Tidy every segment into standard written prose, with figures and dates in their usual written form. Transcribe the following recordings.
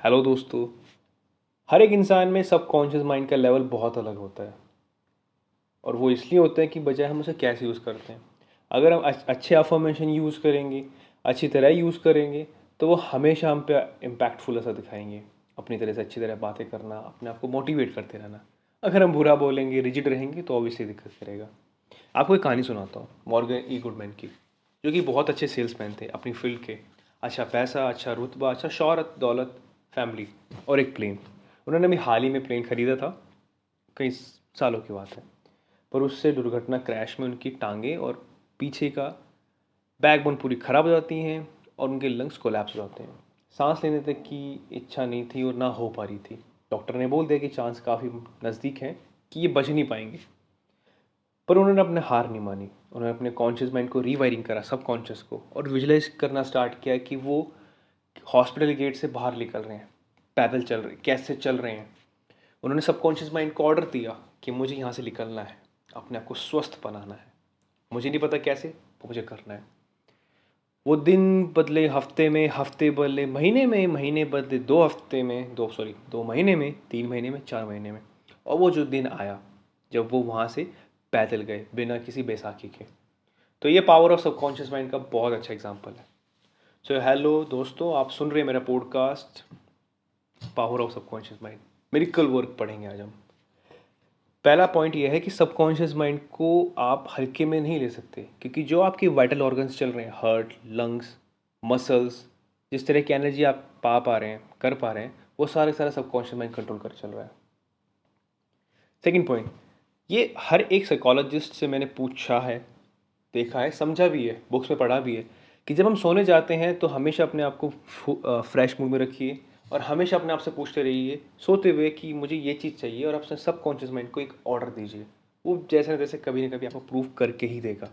Hello दोस्तों। हर एक इंसान में सबकॉन्शियस माइंड का लेवल बहुत अलग होता है और वो इसलिए होता है कि बजाय हम उसे कैसे यूज़ करते हैं। अगर हम अच्छे अफर्मेशन यूज़ करेंगे, अच्छी तरह यूज़ करेंगे, तो वो हमेशा हम पे इम्पैक्टफुल ऐसा दिखाएंगे। अपनी तरह से अच्छी तरह बातें करना, अपने आप को मोटिवेट करते रहना। अगर हम बुरा बोलेंगे, रिजिड रहेंगे, तो ऑब्वियसली दिक्कत करेगा। आपको एक कहानी सुनाता हूँ मॉर्गन ई गुडमैन की, जो कि बहुत अच्छे सेल्समैन थे अपनी फील्ड के। अच्छा पैसा, अच्छा रुतबा, अच्छा शोहरत, दौलत, फैमिली और एक प्लेन। उन्होंने अभी हाल ही में प्लेन खरीदा था, कई सालों की बात है। पर उससे दुर्घटना क्रैश में उनकी टांगें और पीछे का बैकबोन पूरी ख़राब हो जाती हैं और उनके लंग्स कोलैप्स हो जाते हैं। सांस लेने तक की इच्छा नहीं थी और ना हो पा रही थी। डॉक्टर ने बोल दिया कि चांस काफ़ी नज़दीक है कि ये बच नहीं पाएंगे। पर उन्होंने अपने हार नहीं मानी। उन्होंने अपने कॉन्शियस माइंड को रीवायरिंग करा, सब कॉन्शियस को, और विजुलाइज करना स्टार्ट किया कि वो हॉस्पिटल गेट से बाहर निकल रहे हैं, पैदल चल रहे, कैसे चल रहे हैं। उन्होंने सबकॉन्शियस माइंड को ऑर्डर दिया कि मुझे यहाँ से निकलना है, अपने आप को स्वस्थ बनाना है। मुझे नहीं पता कैसे, वो मुझे करना है। वो दिन बदले हफ्ते में, हफ्ते बदले महीने में, महीने बदले 2 हफ्ते में, 2 महीने में, 3 महीने में, 4 महीने में। और वो जो दिन आया जब वो वहाँ से पैदल गए बिना किसी बैसाखी के। तो ये पावर ऑफ सबकॉन्शियस माइंड का बहुत अच्छा एग्जाम्पल है। सो हेलो दोस्तों, आप सुन रहे हैं मेरा podcast power of subconscious mind. Miracle work पढ़ेंगे आज हम। पहला पॉइंट यह है कि सबकॉन्शियस माइंड को आप हल्के में नहीं ले सकते, क्योंकि जो आपके वाइटल ऑर्गन्स चल रहे हैं, हार्ट, लंग्स, मसल्स, जिस तरह की एनर्जी आप पा रहे हैं, कर पा रहे हैं, वो सारे सारा सबकॉन्शियस माइंड कंट्रोल कर चल रहा है। सेकेंड पॉइंट, ये हर एक साइकोलॉजिस्ट से मैंने पूछा है, देखा है, समझा भी है, बुक्स में पढ़ा भी है, कि जब हम सोने जाते हैं तो हमेशा अपने आप को फ्रेश मूड में रखिए और हमेशा अपने आप से पूछते रहिए सोते हुए कि मुझे ये चीज़ चाहिए, और अपने सबकॉन्शियस माइंड को एक ऑर्डर दीजिए। वो जैसे न तैसे कभी ना कभी आपको प्रूव करके ही देगा।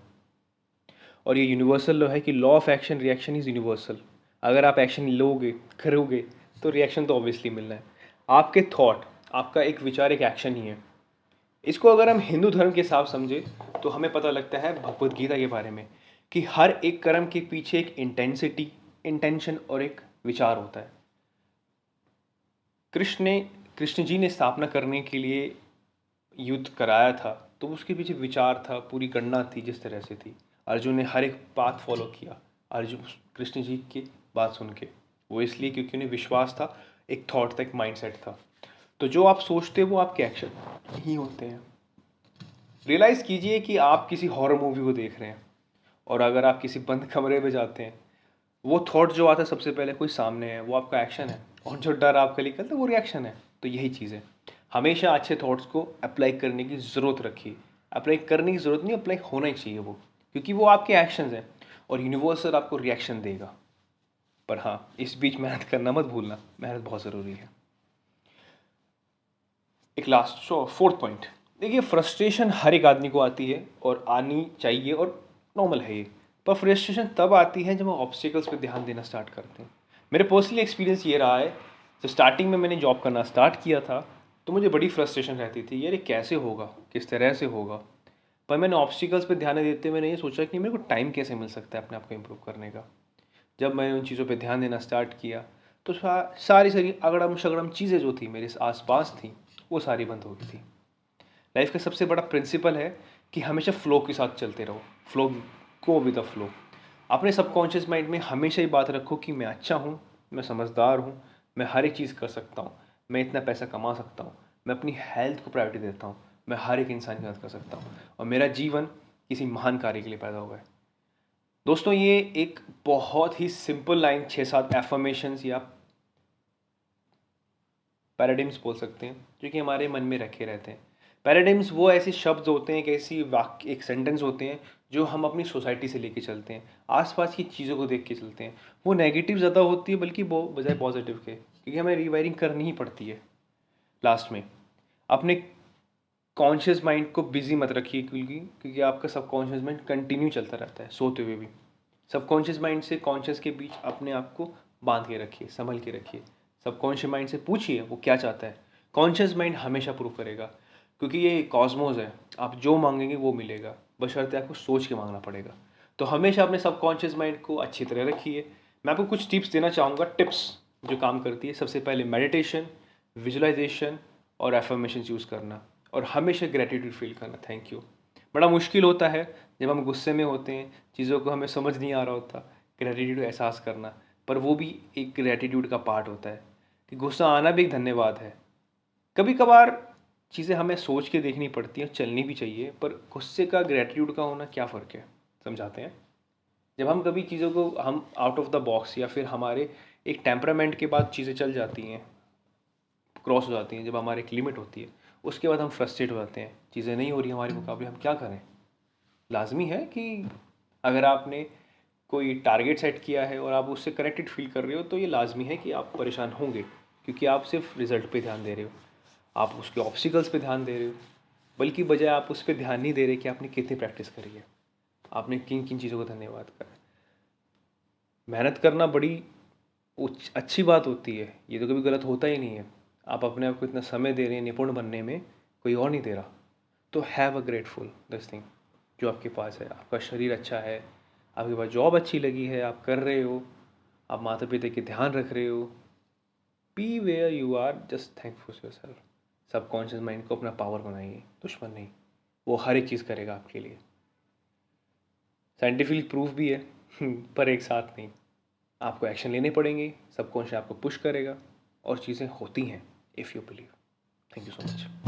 और ये यूनिवर्सल लॉ है कि law of action reaction is universal. अगर आप एक्शन लोगे, करोगे, तो रिएक्शन तो ऑब्वियसली मिलना है। आपके थॉट, आपका एक विचार एक एक्शन ही है। इसको अगर हम हिंदू धर्म के हिसाब समझे तो हमें पता लगता है भगवत गीता के बारे में, कि हर एक कर्म के पीछे एक इंटेंसिटी, इंटेंशन और एक विचार होता है। कृष्ण जी ने स्थापना करने के लिए युद्ध कराया था, तो उसके पीछे विचार था, पूरी गणना थी जिस तरह से थी। अर्जुन ने हर एक पाथ फॉलो किया, अर्जुन कृष्ण जी की बात सुन के। वो इसलिए क्योंकि उन्हें विश्वास था, एक थॉट था, एक माइंडसेट था। तो जो आप सोचते हो वो आपके एक्शन ही होते हैं। रियलाइज़ कीजिए कि आप किसी हॉरर मूवी को देख रहे हैं, और अगर आप किसी बंद कमरे में जाते हैं, वो थॉट जो आता है सबसे पहले कोई सामने है, वो आपका एक्शन है, और जो डर आपका निकलता है वो रिएक्शन है। तो यही चीज़ है, हमेशा अच्छे थॉट्स को अप्लाई करने की ज़रूरत रखिए। अप्लाई करने की ज़रूरत नहीं, अप्लाई होना ही चाहिए वो, क्योंकि वो आपके एक्शंस हैं और यूनिवर्सल आपको रिएक्शन देगा। पर हाँ, इस बीच मेहनत करना मत भूलना, मेहनत बहुत ज़रूरी है। एक लास्ट फोर्थ पॉइंट, देखिए फ्रस्ट्रेशन हर एक आदमी को आती है और आनी चाहिए, और नॉर्मल है ये। पर फ्रस्ट्रेशन तब आती है जब हम ऑब्स्टिकल्स पे ध्यान देना स्टार्ट करते हैं। मेरे पर्सनली एक्सपीरियंस ये रहा है, जब स्टार्टिंग में मैंने जॉब करना स्टार्ट किया था तो मुझे बड़ी फ्रस्ट्रेशन रहती थी, यार ये कैसे होगा, किस तरह से होगा। पर मैंने ऑब्स्टिकल्स पे ध्यान देते मैंने ये सोचा कि मेरे को टाइम कैसे मिल सकता है अपने आप को इम्प्रूव करने का। जब मैंने उन चीज़ों पे ध्यान देना स्टार्ट किया तो सारी सारी अगड़म शगड़म चीज़ें जो थी मेरे आसपास थी, वो सारी बंद हो गई थी। लाइफ का सबसे बड़ा प्रिंसिपल है कि हमेशा फ्लो के साथ चलते रहो, flow, go with the flow. अपने सबकॉन्शियस माइंड में हमेशा ये बात रखो कि मैं अच्छा हूँ, मैं समझदार हूँ, मैं हर एक चीज़ कर सकता हूँ, मैं इतना पैसा कमा सकता हूँ, मैं अपनी हेल्थ को प्रायोरिटी देता हूँ, मैं हर एक इंसान की मदद कर सकता हूँ, और मेरा जीवन किसी महान कार्य के लिए पैदा हुआ है। दोस्तों, ये एक बहुत ही सिंपल लाइन, 6-7 एफर्मेशंस या पैराडिम्स बोल सकते हैं, जो कि हमारे मन में रखे रहते हैं। पैराडिम्स वो ऐसे शब्द होते हैं, एक ऐसी वाक्य, एक सेंटेंस होते हैं जो हम अपनी सोसाइटी से लेके चलते हैं, आसपास की चीज़ों को देख के चलते हैं। वो नेगेटिव ज़्यादा होती है बल्कि बजाय पॉजिटिव के, क्योंकि हमें रिवायरिंग करनी ही पड़ती है। लास्ट में अपने कॉन्शियस माइंड को बिजी मत रखिए, क्योंकि आपका सबकॉन्शियस माइंड कंटिन्यू चलता रहता है सोते हुए भी। सबकॉन्शियस माइंड से कॉन्शियस के बीच अपने आप को बांध के रखिए, संभल के रखिए। सबकॉन्शियस माइंड से पूछिए वो क्या चाहता है। कॉन्शियस माइंड हमेशा प्रूव करेगा, क्योंकि ये कॉस्मोस है, आप जो मांगेंगे वो मिलेगा, बशर्ते आपको सोच के मांगना पड़ेगा। तो हमेशा अपने सबकॉन्शियस माइंड को अच्छी तरह रखिए। मैं आपको कुछ टिप्स देना चाहूँगा, टिप्स जो काम करती है, सबसे पहले मेडिटेशन, विजुअलाइजेशन और एफर्मेशंस यूज़ करना, और हमेशा ग्रेटिट्यूड फील करना, थैंक यू। बड़ा मुश्किल होता है जब हम गुस्से में होते हैं, चीज़ों को हमें समझ नहीं आ रहा होता, ग्रेटिट्यूड एहसास करना, पर वो भी एक ग्रेटिट्यूड का पार्ट होता है कि गुस्सा आना भी एक धन्यवाद है। कभी कभार चीज़ें हमें सोच के देखनी पड़ती हैं, चलनी भी चाहिए, पर गुस्से का ग्रेटिट्यूड का होना क्या फ़र्क है, समझाते हैं। जब हम कभी चीज़ों को हम आउट ऑफ द बॉक्स या फिर हमारे एक टेम्परामेंट के बाद चीज़ें चल जाती हैं, क्रॉस हो जाती हैं, जब हमारे एक लिमिट होती है, उसके बाद हम फ्रस्ट्रेट हो जाते हैं, चीज़ें नहीं हो रही हमारे मुकाबले, हम क्या करें। लाजमी है कि अगर आपने कोई टारगेट सेट किया है और आप उससे कनेक्टेड फील कर रहे हो, तो ये लाजमी है कि आप परेशान होंगे, क्योंकि आप सिर्फ रिजल्ट पे ध्यान दे रहे हो, आप उसके ऑब्स्टिकल्स पे ध्यान दे रहे हो, बल्कि बजाय आप उस पर ध्यान नहीं दे रहे कि आपने कितनी प्रैक्टिस करी है, आपने किन किन चीज़ों को धन्यवाद करा। मेहनत करना बड़ी अच्छी बात होती है, ये तो कभी गलत होता ही नहीं है। आप अपने आप को इतना समय दे रहे हैं निपुण बनने में, कोई और नहीं दे रहा, तो have a grateful this thing जो आपके पास है। आपका शरीर अच्छा है, आपके पास जॉब अच्छी लगी है, आप कर रहे हो, आप माता पिता के ध्यान रख रहे हो, be where you are, just thankful yourself. Subconscious mind को अपना पावर बनाइए, दुश्मन नहीं, वो हर एक चीज़ करेगा आपके लिए। साइंटिफिक प्रूफ भी है पर एक साथ नहीं, आपको एक्शन लेने पड़ेंगे, सबकॉन्शियस आपको पुश करेगा और चीज़ें होती हैं if you believe. Thank you so much.